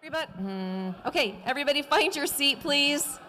Okay, everybody find your seat, please.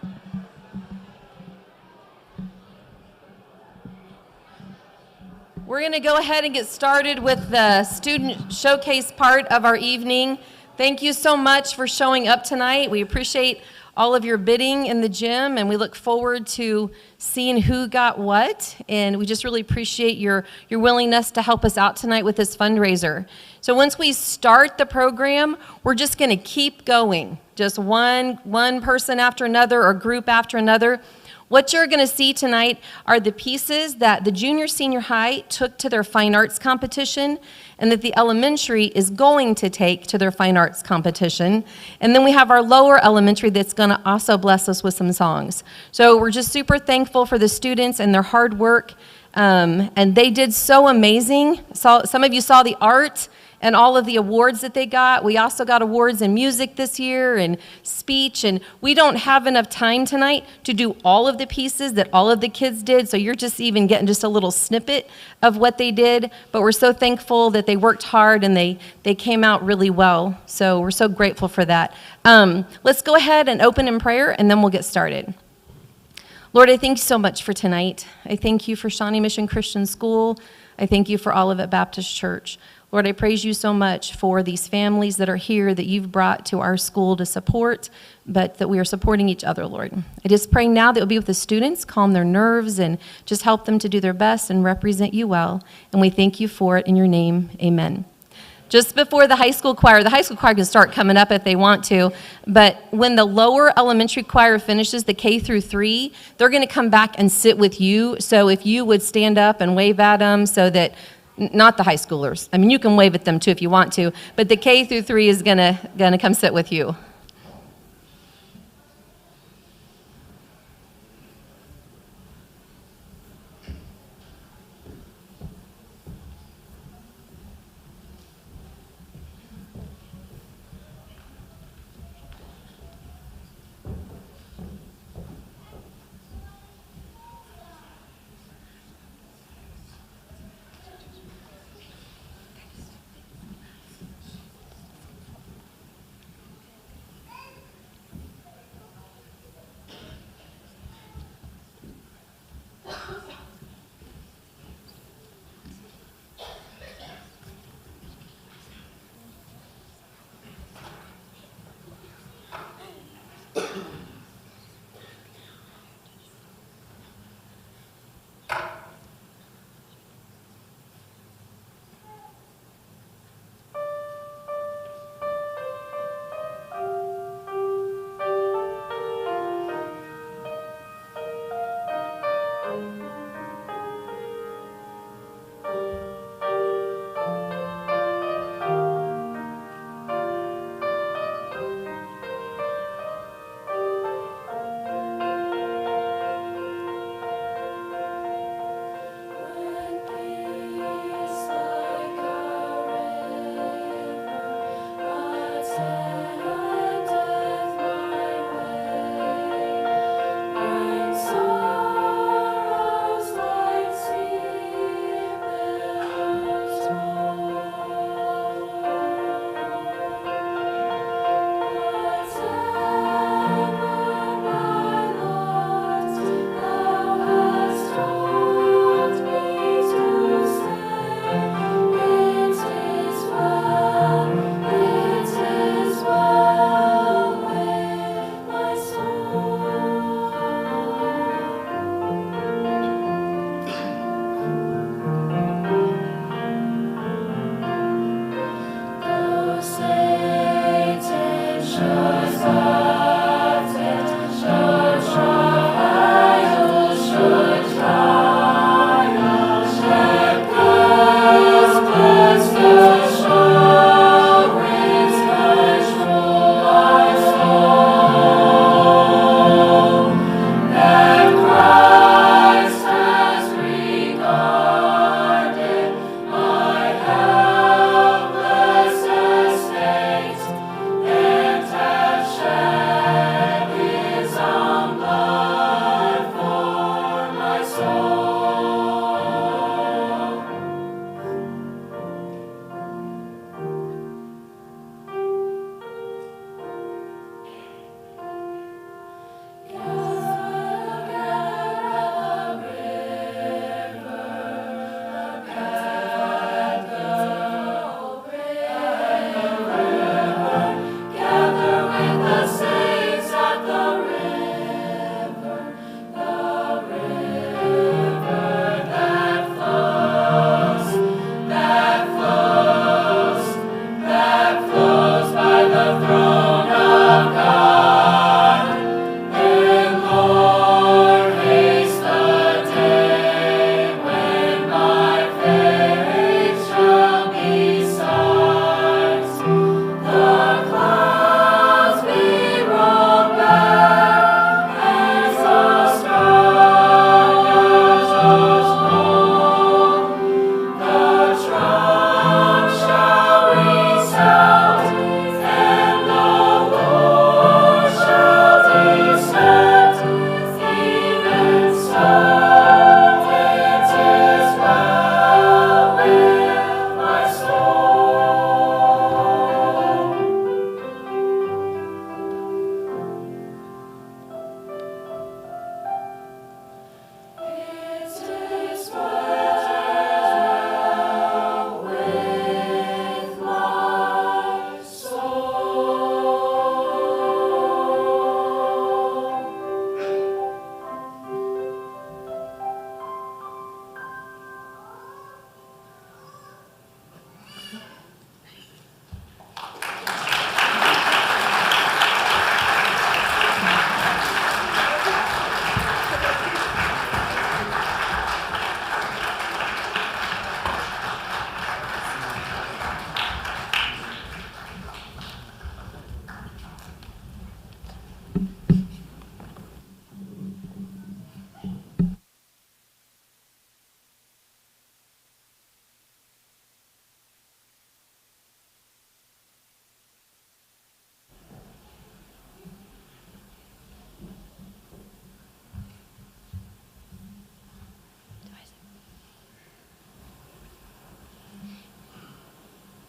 We're going to go ahead and get started with the student showcase part of our evening. Thank you so much for showing up tonight. We appreciate all of your bidding in the gym, and we look forward to seeing who got what. And we just really appreciate your willingness to help us out tonight with this fundraiser. So once we start the program, we're just going to keep going, just one person after another or group after another. What you're going to see tonight are the pieces that the junior senior high took to their fine arts competition and that the elementary is going to take to their fine arts competition. And then we have our lower elementary that's going to also bless us with some songs. So we're just super thankful for the students and their hard work. And they did so amazing. Some of you saw the art and all of the awards that they got. We also got awards in music this year and speech, and we don't have enough time tonight to do all of the pieces that all of the kids did, so you're just even getting just a little snippet of what they did, but we're so thankful that they worked hard and they came out really well, so we're so grateful for that. Let's go ahead and open in prayer, and then we'll get started. Lord, I thank you so much for tonight. I thank you for Shawnee Mission Christian School. I thank you for Olivet Baptist Church. Lord, I praise you so much for these families that are here that you've brought to our school to support, but that we are supporting each other, Lord. I just pray now that you'll be with the students, calm their nerves, and just help them to do their best and represent you well. And we thank you for it in your name. Amen. Just before the high school choir can start coming up if they want to, but when the lower elementary choir finishes the K through 3, they're going to come back and sit with you. So if you would stand up and wave at them so that not the high schoolers. I mean, you can wave at them too if you want to, but the K through 3 is gonna come sit with you.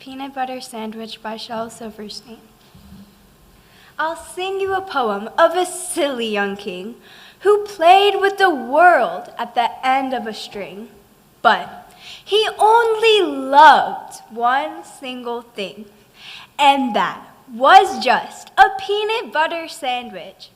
Peanut Butter Sandwich by Shel Silverstein. I'll sing you a poem of a silly young king who played with the world at the end of a string. But he only loved one single thing, and that was just a peanut butter sandwich.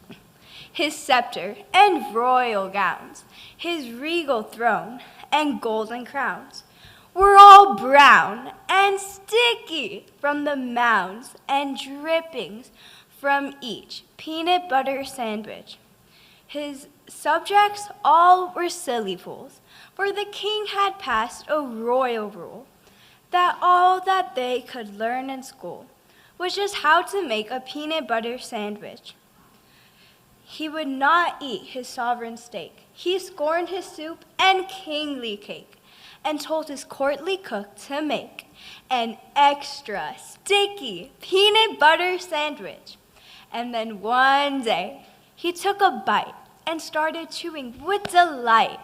His scepter and royal gowns, his regal throne and golden crowns were all brown and sticky from the mounds and drippings from each peanut butter sandwich. His subjects all were silly fools, for the king had passed a royal rule that all that they could learn in school was just how to make a peanut butter sandwich. He would not eat his sovereign steak. He scorned his soup and kingly cake, and told his courtly cook to make an extra sticky peanut butter sandwich. And then one day, he took a bite and started chewing with delight,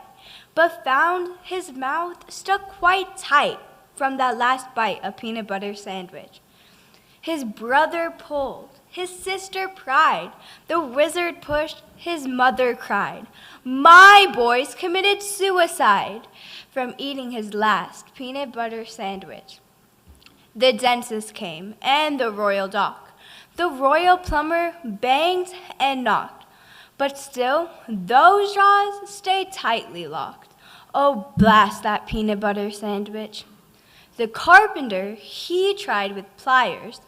but found his mouth stuck quite tight from that last bite of peanut butter sandwich. His brother pulled, his sister pried, the wizard pushed, his mother cried. My boy's committed suicide from eating his last peanut butter sandwich. The dentist came and the royal doc. The royal plumber banged and knocked, but still those jaws stayed tightly locked. Oh, blast that peanut butter sandwich. The carpenter, he tried with pliers.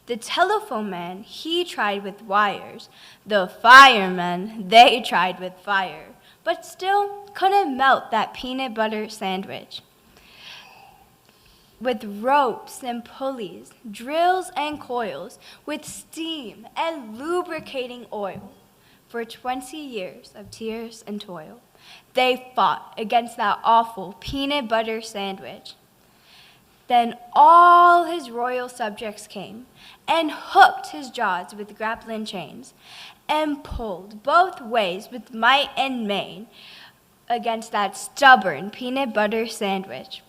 The telephone man, he tried with wires. The firemen, they tried with fire, but still couldn't melt that peanut butter sandwich. With ropes and pulleys, drills and coils, with steam and lubricating oil, for 20 years of tears and toil, they fought against that awful peanut butter sandwich. Then all his royal subjects came and hooked his jaws with grappling chains and pulled both ways with might and main against that stubborn peanut butter sandwich.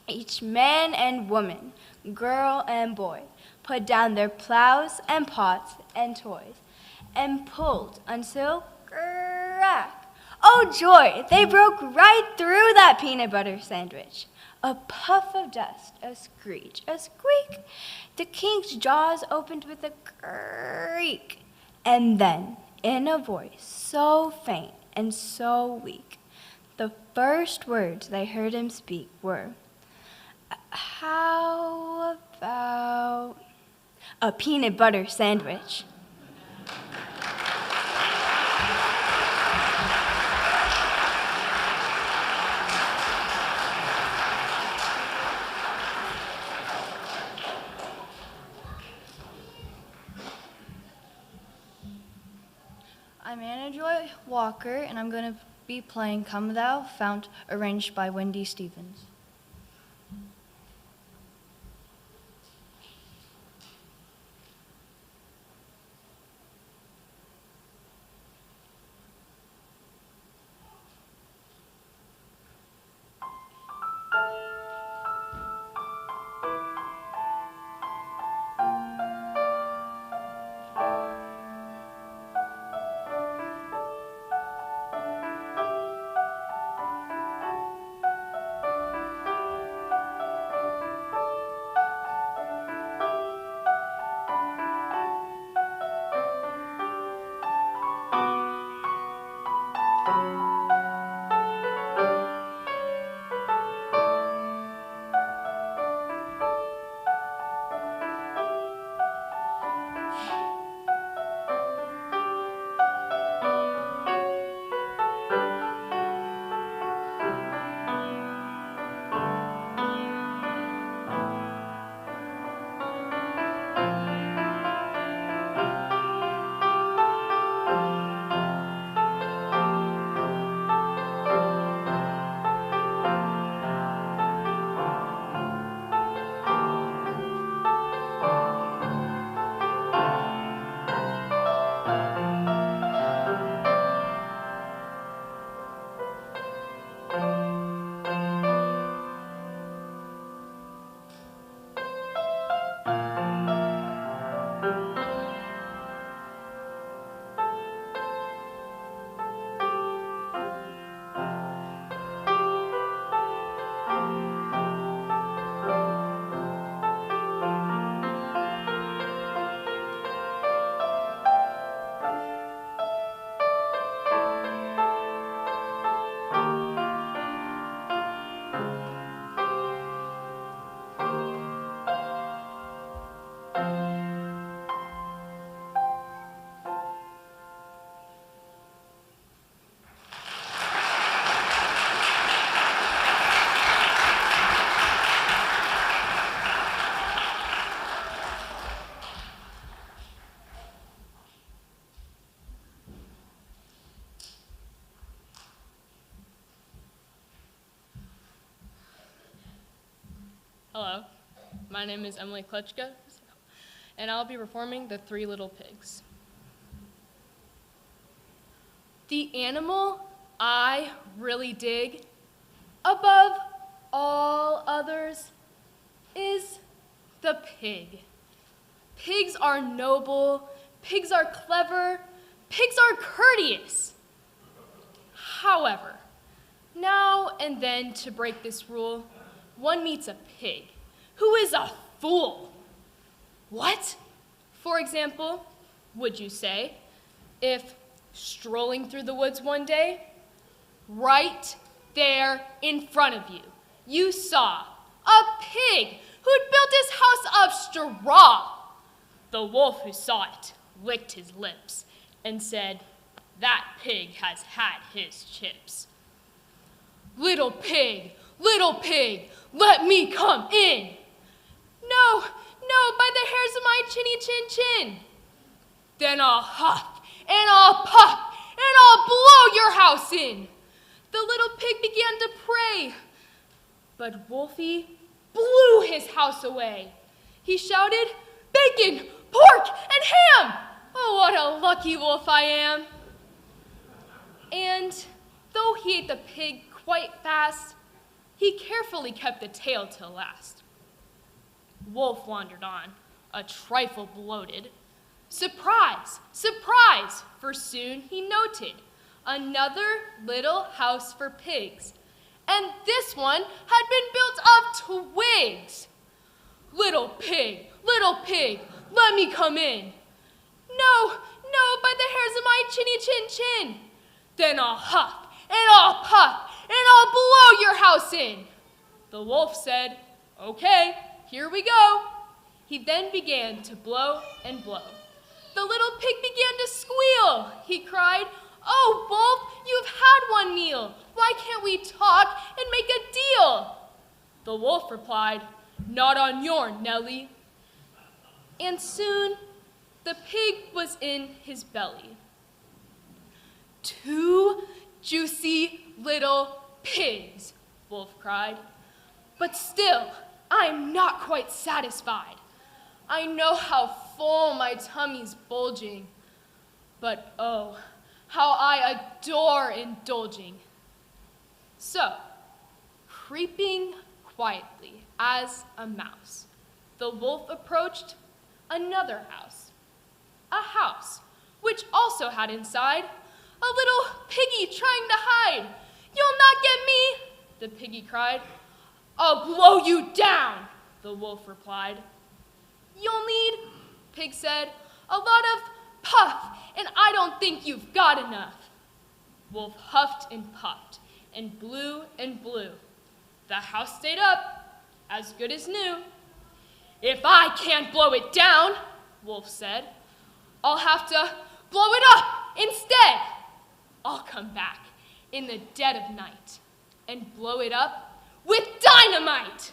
Each man and woman, girl and boy, put down their plows and pots and toys and pulled until crack. Oh joy, they broke right through that peanut butter sandwich. A puff of dust, a screech, a squeak. The king's jaws opened with a creak. And then, in a voice so faint and so weak, the first words they heard him speak were, how about a peanut butter sandwich? I'm Anna Joy Walker, and I'm going to be playing Come Thou Fount, arranged by Wendy Stevens. Hello, my name is Emily Klutchka, and I'll be performing The Three Little Pigs. The animal I really dig, above all others, is the pig. Pigs are noble, pigs are clever, pigs are courteous. However, now and then to break this rule, one meets a pig who is a fool. What, for example, would you say if strolling through the woods one day, right there in front of you, you saw a pig who'd built his house of straw? The wolf who saw it licked his lips and said, "That pig has had his chips." Little pig, let me come in." No, by the hairs of my chinny chin chin." "Then I'll huff and I'll puff and I'll blow your house in." The little pig began to pray, but Wolfie blew his house away. He shouted, "Bacon, pork, and ham! Oh, what a lucky wolf I am." And though he ate the pig quite fast, he carefully kept the tail till last. Wolf wandered on, a trifle bloated. Surprise, surprise, for soon he noted another little house for pigs, and this one had been built of twigs. Little pig, let me come in." No, by the hairs of my chinny chin chin." "Then I'll huff and I'll puff and I'll blow your house in." The wolf said, "Okay, here we go." He then began to blow and blow. The little pig began to squeal. He cried, "Oh, wolf, you've had one meal. Why can't we talk and make a deal?" The wolf replied, "Not on yourn, Nelly." And soon the pig was in his belly. "Two juicy little pigs," Wolf cried. "But still, I'm not quite satisfied. I know how full my tummy's bulging, but oh, how I adore indulging." So, creeping quietly as a mouse, the wolf approached another house, a house which also had inside a little piggy trying to hide. "You'll not get me," the piggy cried. "I'll blow you down," the wolf replied. "You'll need," pig said, "a lot of puff, and I don't think you've got enough." Wolf huffed and puffed and blew and blew. The house stayed up, as good as new. "If I can't blow it down," Wolf said, "I'll have to blow it up instead. I'll come back in the dead of night and blow it up with dynamite."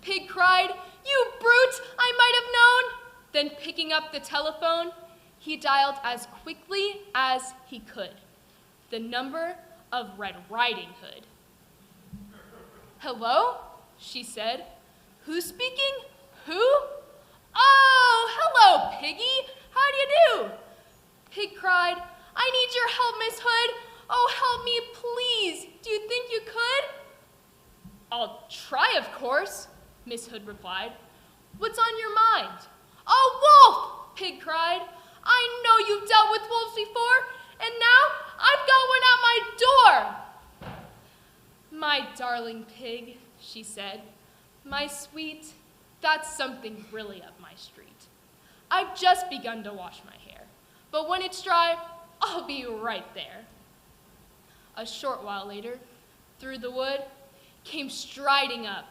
Pig cried, "You brute, I might have known." Then picking up the telephone, he dialed as quickly as he could the number of Red Riding Hood. "Hello?" she said. "Who's speaking? Who?" "Oh, hello, Piggy. How do you do?" Pig cried, "I need your help, Miss Hood. Oh, help me, please. Do you think you could?" "I'll try, of course," Miss Hood replied. "What's on your mind?" "A wolf!" Pig cried. "I know you've dealt with wolves before, and now I've got one at my door." "My darling pig," she said, "my sweet, that's something really up my street. I've just begun to wash my hair, but when it's dry, I'll be right there." A short while later, through the wood, came striding up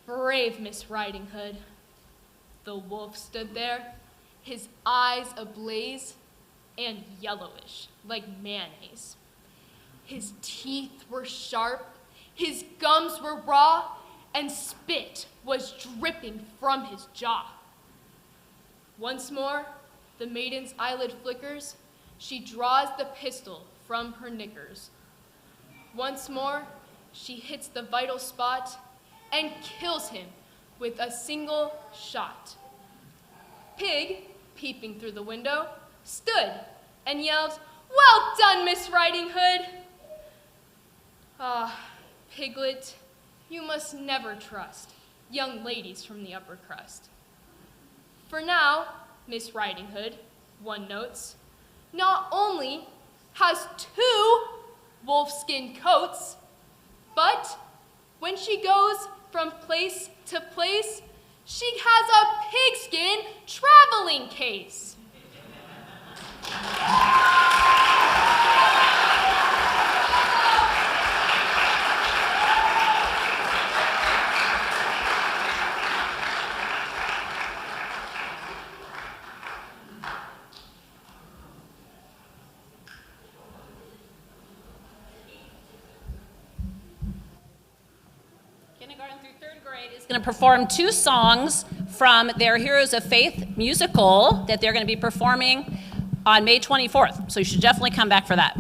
brave Miss Riding Hood. The wolf stood there, his eyes ablaze and yellowish like mayonnaise. His teeth were sharp, his gums were raw, and spit was dripping from his jaw. Once more, the maiden's eyelid flickers. She draws the pistol from her knickers. Once more, she hits the vital spot and kills him with a single shot. Pig, peeping through the window, stood and yelled, "Well done, Miss Riding Hood!" Ah, Piglet, you must never trust young ladies from the upper crust. For now, Miss Riding Hood, one notes, not only has 2 wolfskin coats, but when she goes from place to place, she has a pigskin traveling case. Kindergarten through 3rd grade is going to perform 2 songs from their Heroes of Faith musical that they're going to be performing on May 24th. So you should definitely come back for that.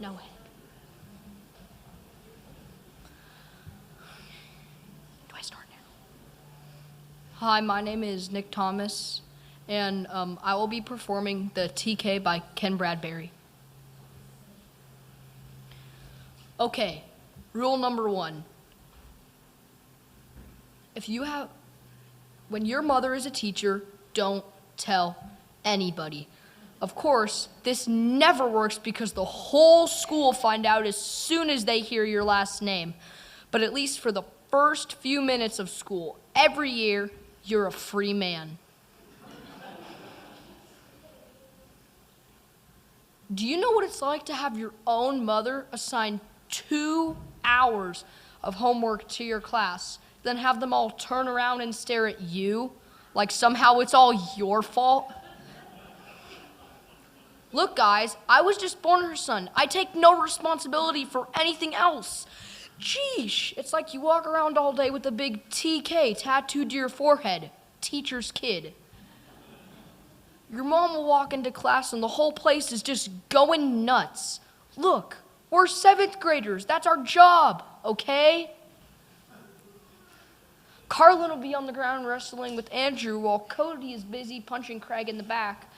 No way. Do I start now? Hi, my name is Nick Thomas, and I will be performing the TK by Ken Bradbury. Okay, rule number 1. When your mother is a teacher, don't tell anybody. Of course, this never works because the whole school will find out as soon as they hear your last name. But at least for the first few minutes of school, every year, you're a free man. Do you know what it's like to have your own mother assign 2 hours of homework to your class, then have them all turn around and stare at you like somehow it's all your fault? Look, guys, I was just born her son. I take no responsibility for anything else. Sheesh, it's like you walk around all day with a big TK tattooed to your forehead. Teacher's kid. Your mom will walk into class and the whole place is just going nuts. Look, we're 7th graders. That's our job, okay? Carlin will be on the ground wrestling with Andrew while Cody is busy punching Craig in the back,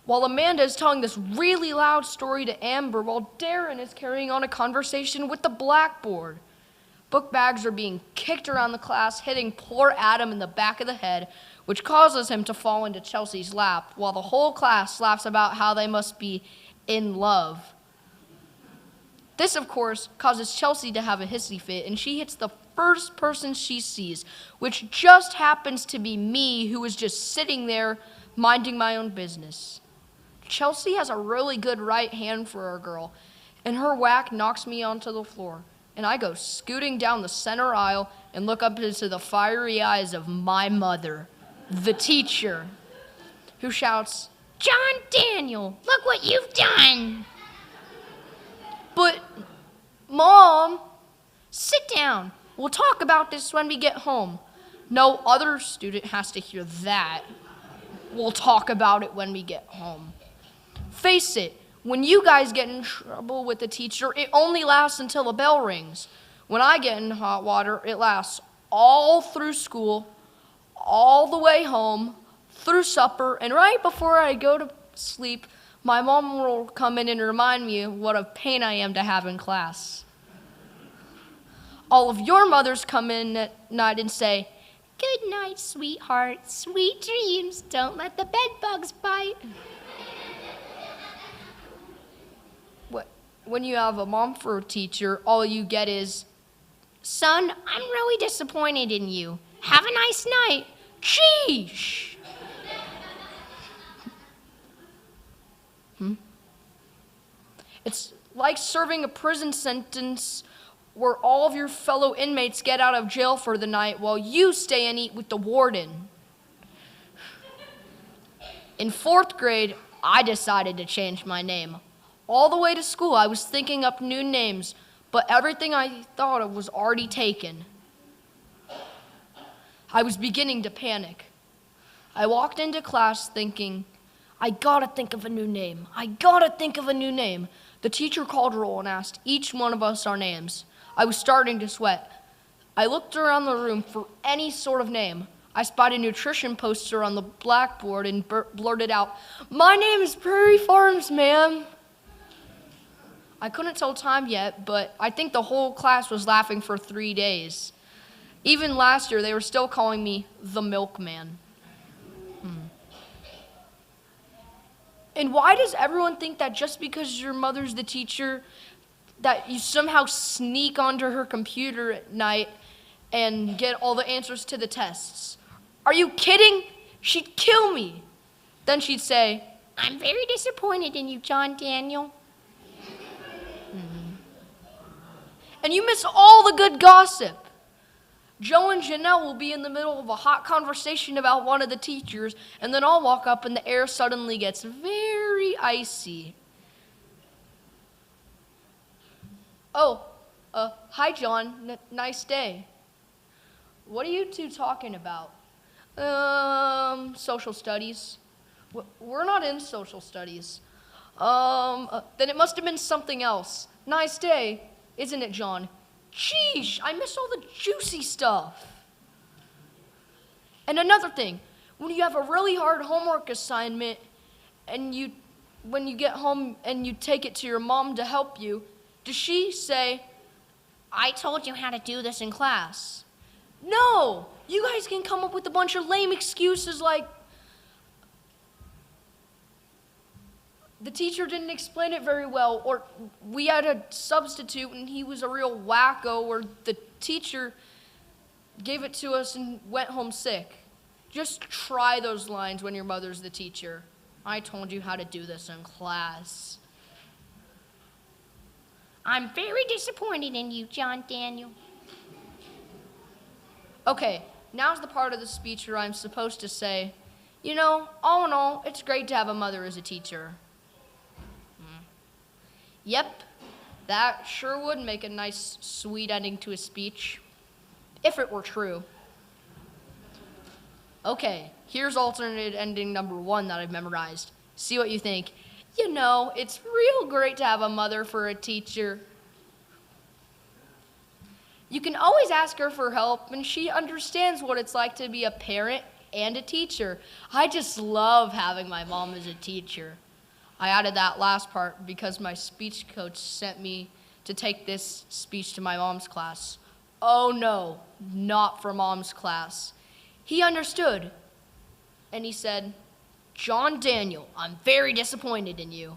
while Amanda is telling this really loud story to Amber while Darren is carrying on a conversation with the blackboard. Book bags are being kicked around the class, hitting poor Adam in the back of the head, which causes him to fall into Chelsea's lap, while the whole class laughs about how they must be in love. This, of course, causes Chelsea to have a hissy fit, and she hits the first person she sees, which just happens to be me, who is just sitting there minding my own business. Chelsea has a really good right hand for a girl, and her whack knocks me onto the floor, and I go scooting down the center aisle and look up into the fiery eyes of my mother, the teacher, who shouts, "John Daniel, look what you've done!" But, Mom, sit down. We'll talk about this when we get home. No other student has to hear that. We'll talk about it when we get home. Face it, when you guys get in trouble with the teacher, it only lasts until the bell rings. When I get in hot water, it lasts all through school, all the way home, through supper, and right before I go to sleep, my mom will come in and remind me what a pain I am to have in class. All of your mothers come in at night and say, "Good night, sweetheart. Sweet dreams. Don't let the bed bugs bite." When you have a mom for a teacher, all you get is, "Son, I'm really disappointed in you. Have a nice night. Sheesh." It's like serving a prison sentence where all of your fellow inmates get out of jail for the night while you stay and eat with the warden. In 4th grade, I decided to change my name. All the way to school, I was thinking up new names, but everything I thought of was already taken. I was beginning to panic. I walked into class thinking, I gotta think of a new name. I gotta think of a new name. The teacher called roll and asked each one of us our names. I was starting to sweat. I looked around the room for any sort of name. I spied a nutrition poster on the blackboard and blurted out, "My name is Prairie Farms, ma'am." I couldn't tell time yet, but I think the whole class was laughing for 3 days. Even last year, they were still calling me the milkman. And why does everyone think that just because your mother's the teacher, that you somehow sneak onto her computer at night and get all the answers to the tests? Are you kidding? She'd kill me. Then she'd say, "I'm very disappointed in you, John Daniel." And you miss all the good gossip. Joe and Janelle will be in the middle of a hot conversation about one of the teachers, and then I'll walk up and the air suddenly gets very icy. "Oh, hi, John. Nice day." "What are you two talking about?" Social studies." "We're not in social studies." Then it must have been something else. Nice day, isn't it, John? Sheesh, I miss all the juicy stuff. And another thing, when you have a really hard homework assignment and when you get home and you take it to your mom to help you, does she say, I told you how to do this in class? No, you guys can come up with a bunch of lame excuses like, the teacher didn't explain it very well, or we had a substitute and he was a real wacko, or the teacher gave it to us and went home sick. Just try those lines when your mother's the teacher. I told you how to do this in class. I'm very disappointed in you, John Daniel. Okay, now's the part of the speech where I'm supposed to say, you know, all in all, it's great to have a mother as a teacher. Yep, that sure would make a nice, sweet ending to a speech, if it were true. Okay, here's alternate ending number 1 that I've memorized. See what you think. You know, it's real great to have a mother for a teacher. You can always ask her for help, and she understands what it's like to be a parent and a teacher. I just love having my mom as a teacher. I added that last part because my speech coach sent me to take this speech to my mom's class. Oh no, not for mom's class. He understood, and he said, John Daniel, I'm very disappointed in you.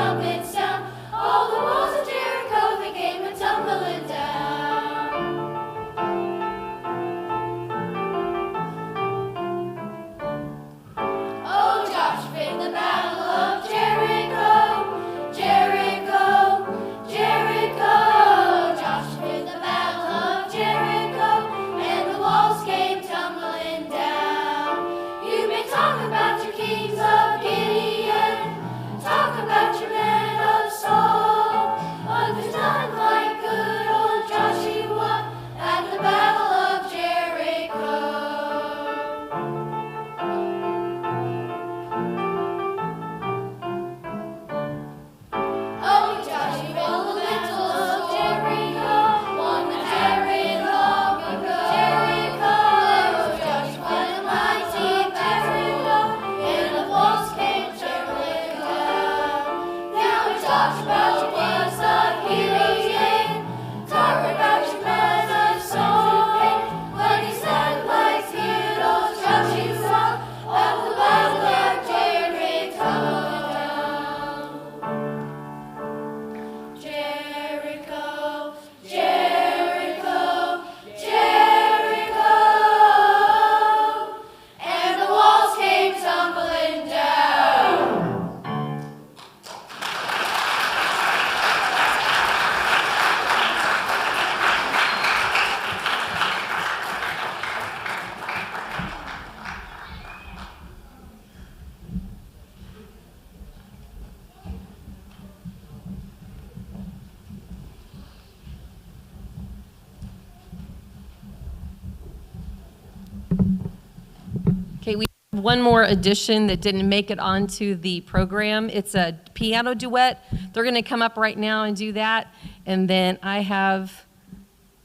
trumpets sound. All the walls of Jericho, they came a tumbling down. Oh, Joshua in the battle of Jericho, Jericho, Jericho. Joshua in the battle of Jericho, and the walls came tumbling down. You may talk about your kings of Gideon, talk about your men of Saul, but there's none like good old Joshua at the battle of Jericho. Oh, Joshua, the battle of Jericho, won the Herod long ago. Jericho, Joshua, the mighty Jericho, and the walls came tumbling down. Now we talk about your kings of Gideon, talk about your men of Saul, but he's not like good old Joshua at the battle of Jericho. Jericho, Jericho, Jericho, and the walls came tumbling down. Okay, we have one more addition that didn't make it onto the program. It's a piano duet. They're going to come up right now and do that. And then I have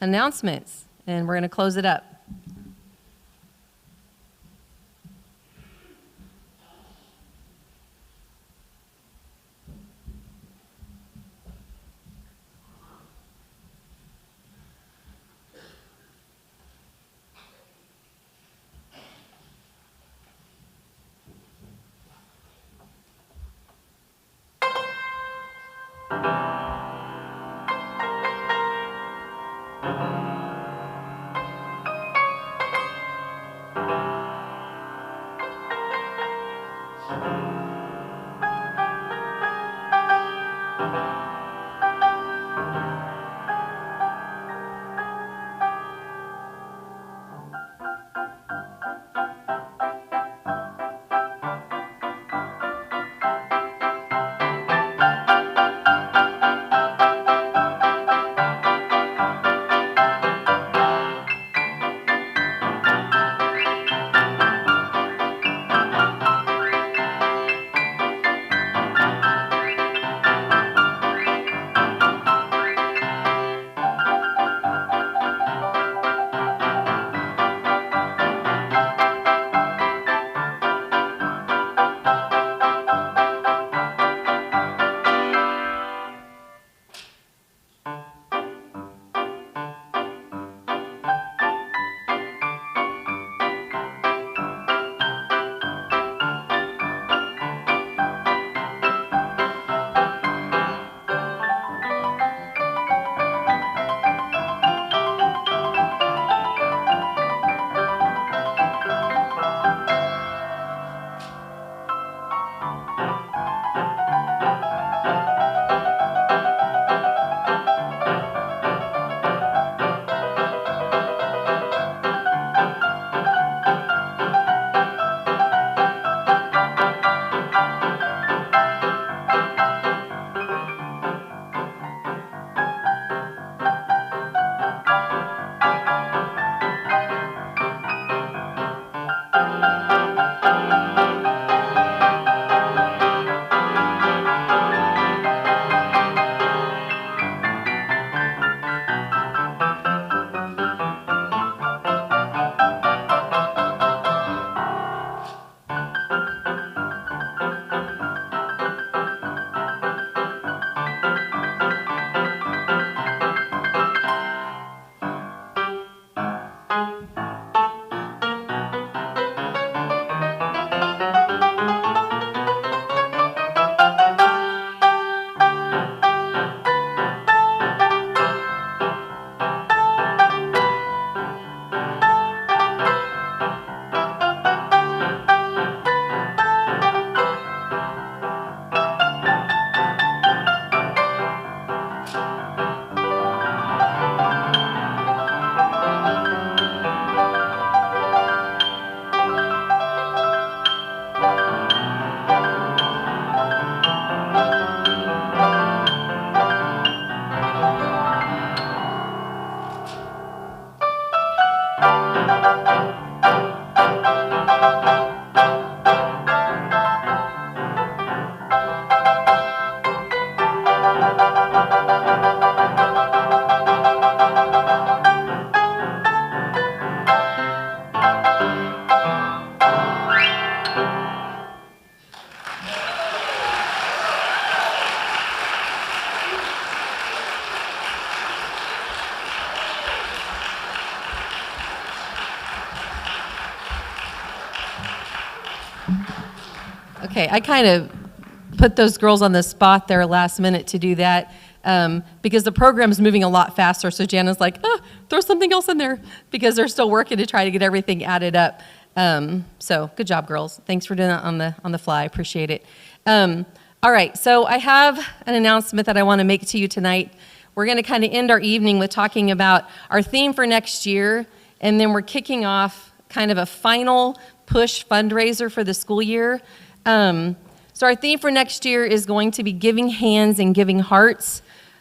announcements, and we're going to close it up. Okay, I kind of put those girls on the spot there last minute to do that because the program's moving a lot faster. So Jana's like, throw something else in there because they're still working to try to get everything added up. So good job, girls. Thanks for doing that on the fly. Appreciate it. All right, so I have an announcement that I want to make to you tonight. We're going to kind of end our evening with talking about our theme for next year, and then we're kicking off kind of a final push fundraiser for the school year. So our theme for next year is going to be giving hands and giving hearts.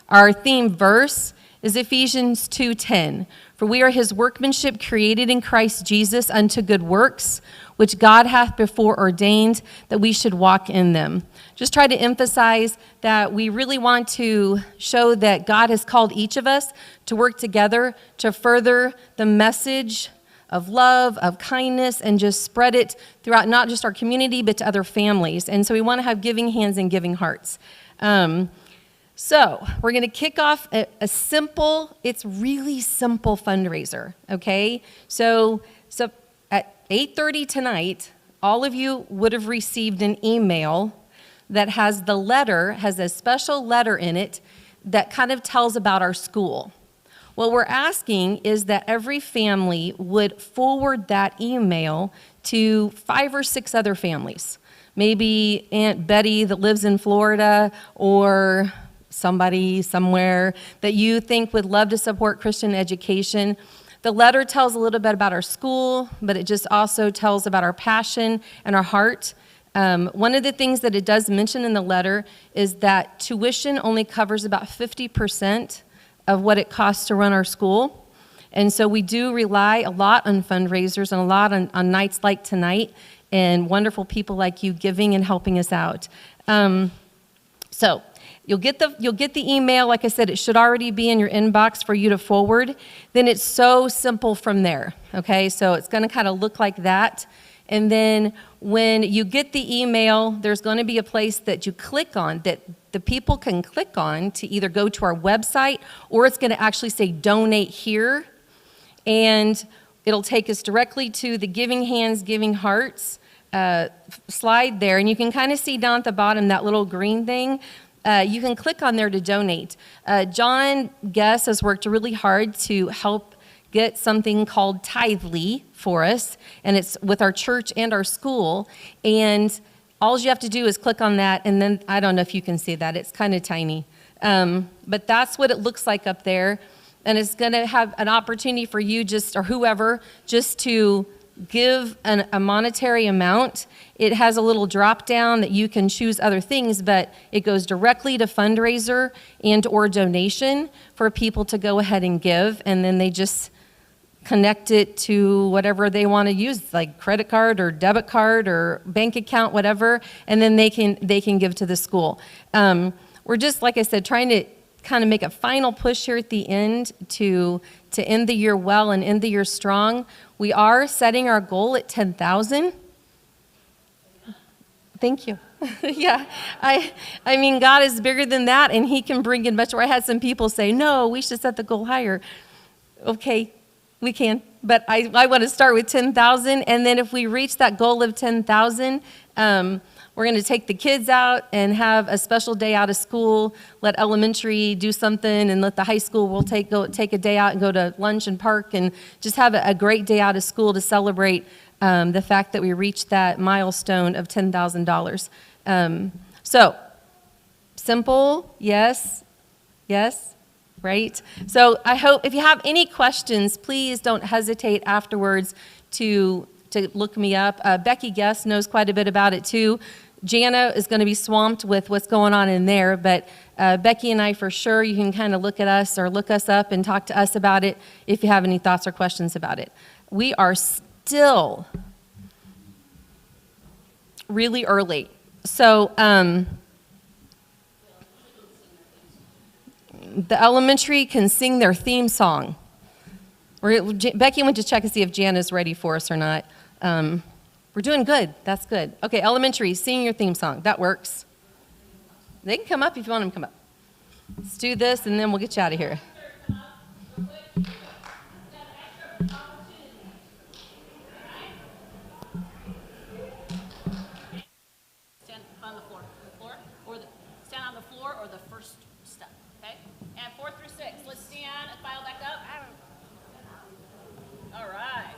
Our theme verse is Ephesians 2:10. For we are his workmanship created in Christ Jesus unto good works, which God hath before ordained that we should walk in them. Just try to emphasize that we really want to show that God has called each of us to work together to further the message of love, of kindness, and just spread it throughout not just our community, but to other families. And so we want to have giving hands and giving hearts. So we're going to kick off a simple, it's really simple fundraiser, okay? So at 8:30 tonight, all of you would have received an email that has a special letter in it that kind of tells about our school. What we're asking is that every family would forward that email to 5 or 6 other families. Maybe Aunt Betty that lives in Florida, or somebody somewhere that you think would love to support Christian education. The letter tells a little bit about our school, but it just also tells about our passion and our heart. One of the things that it does mention in the letter is that tuition only covers about 50% of what it costs to run our school. And so we do rely a lot on fundraisers and a lot on nights like tonight and wonderful people like you giving and helping us out. So you'll get the email. Like I said, it should already be in your inbox for you to forward. Then it's so simple from there, okay? So it's going to kind of look like that. And then when you get the email, there's going to be a place that you click on that the people can click on to either go to our website, or it's going to actually say donate here. And it'll take us directly to the Giving Hands, Giving Hearts slide there. And you can kind of see down at the bottom that little green thing. You can click on there to donate. John Guess has worked really hard to help get something called Tithely for us, and it's with our church and our school. And all you have to do is click on that, and then I don't know if you can see that. It's kind of tiny. But that's what it looks like up there. And it's going to have an opportunity for you or whoever just to give a monetary amount. It has a little drop down that you can choose other things, but it goes directly to fundraiser and or donation for people to go ahead and give, and then they just connect it to whatever they want to use, like credit card or debit card or bank account, whatever, and then they can give to the school. We're just, like I said, trying to kind of make a final push here at the end to end the year well and end the year strong. We are setting our goal at 10,000. Thank you. Yeah, I mean, God is bigger than that, and he can bring in much more. I had some people say, no, we should set the goal higher. Okay, we can, but I want to start with 10,000, and then if we reach that goal of 10,000, we're going to take the kids out and have a special day out of school, let elementary do something, and let the high school, we'll take a day out and go to lunch and park and just have a great day out of school to celebrate the fact that we reached that milestone of $10,000. So, simple, yes, right? So I hope if you have any questions, please don't hesitate afterwards to look me up. Becky Guest knows quite a bit about it too. Jana is going to be swamped with what's going on in there, but Becky and I, for sure, you can kind of look at us or look us up and talk to us about it if you have any thoughts or questions about it. We are still really early. So the elementary can sing their theme song. Becky went to check to see if Jana's ready for us or not. We're doing good. That's good. Okay, elementary, sing your theme song. That works. They can come up if you want them to come up. Let's do this, and then we'll get you out of here. first step, okay? And 4 through 6, let's stand and file back up. All right.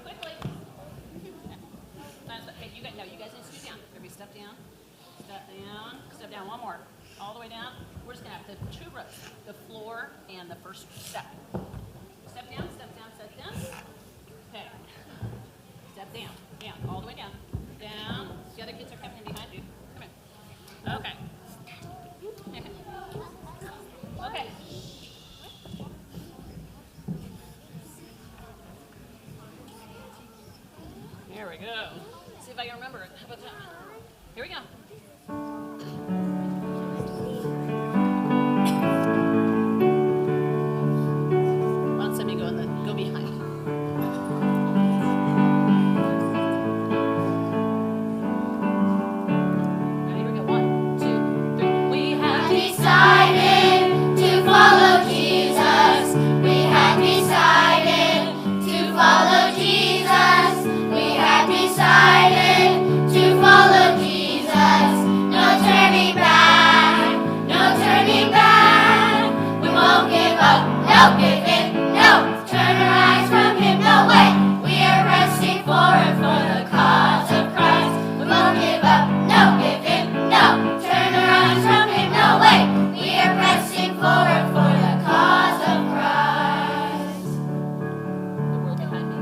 Quickly. Okay, you guys need to scoot down. Everybody step down, step down, one more. All the way down. We're just gonna have the 2 rows, the floor and the first step. Step down, step down, step down. Okay. Step down, all the way down. Down. The other kids are coming in behind you. Come in. Okay. Okay. There we go. See if I can remember it. How about that? Here we go. Why don't somebody go behind? Ready? Here we go. 1, 2, 3. We have Decided to follow Jesus. We have decided to follow Jesus. We have decided to follow Jesus. No turning back. No turning back. We won't give up. No give in. No turn our eyes from Him. No way. We are pressing forward for the cause of Christ. We won't give up. No give in. No turn our eyes from Him. No way. We are pressing forward for the cause of Christ. the world behind me.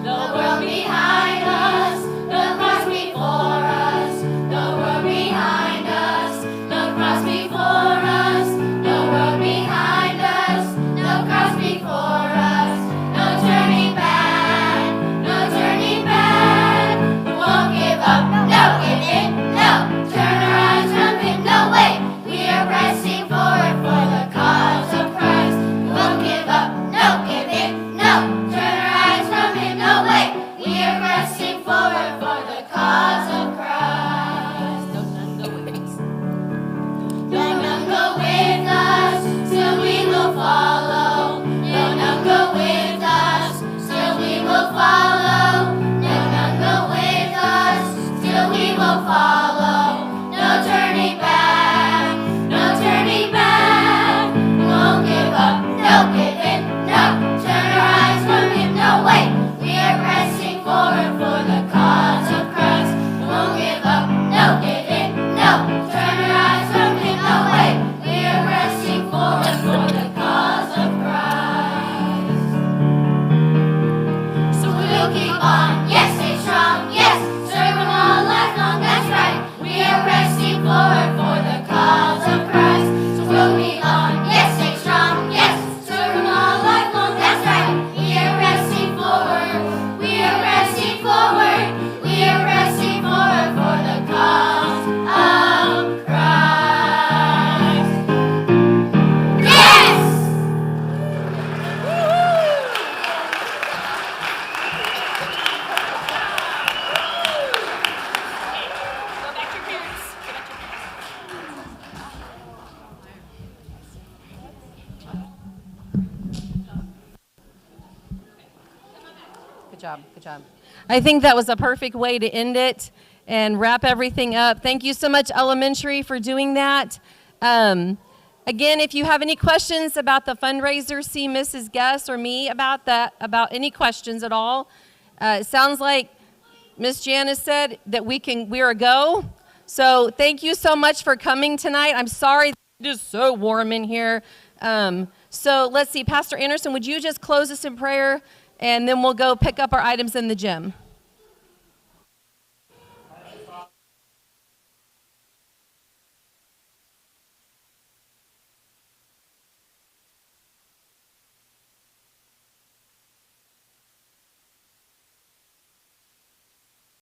The world behind us, the cross before us. The world behind us, the cross before us. The world behind us, the cross before us. No turning back, no turning back. We won't give up, no give in, no turn our eyes from Him, no way. We are pressing forward for the cause of Christ. We won't give up, no give in, no turn our eyes from Him, no way. We are pressing forward for the cause of Christ. Don't none go with us. Though none go with us, still we will follow. Though none go with us, still we will follow. Though none go with us, still we will follow. No turning back, no turning back. We won't give up, no give in, no turn our eyes from Him, no way. We are pressing forward for the cause of Christ. We won't give up, no give in, no turn our eyes from Him, no way. We are pressing forward for the cause of Christ. So we'll keep on, yes, stay strong, yes, serve Him all life long, that's right. We are pressing forward for the cause of Christ. So we'll keep on, yes, stay strong, yes, serve Him all life long, that's right. We are pressing forward, we are pressing forward, we are pressing forward for the cause of Christ. Yes! Go back to your parents. Go back to your parents. Good job, good job. I think that was a perfect way to end it and wrap everything up. Thank you so much, Elementary, for doing that. Again, if you have any questions about the fundraiser, see Mrs. Guess or me about that, about any questions at all. It sounds like Miss Janice said that we're a go. So thank you so much for coming tonight. I'm sorry it is so warm in here. So let's see, Pastor Anderson, would you just close us in prayer, and then we'll go pick up our items in the gym.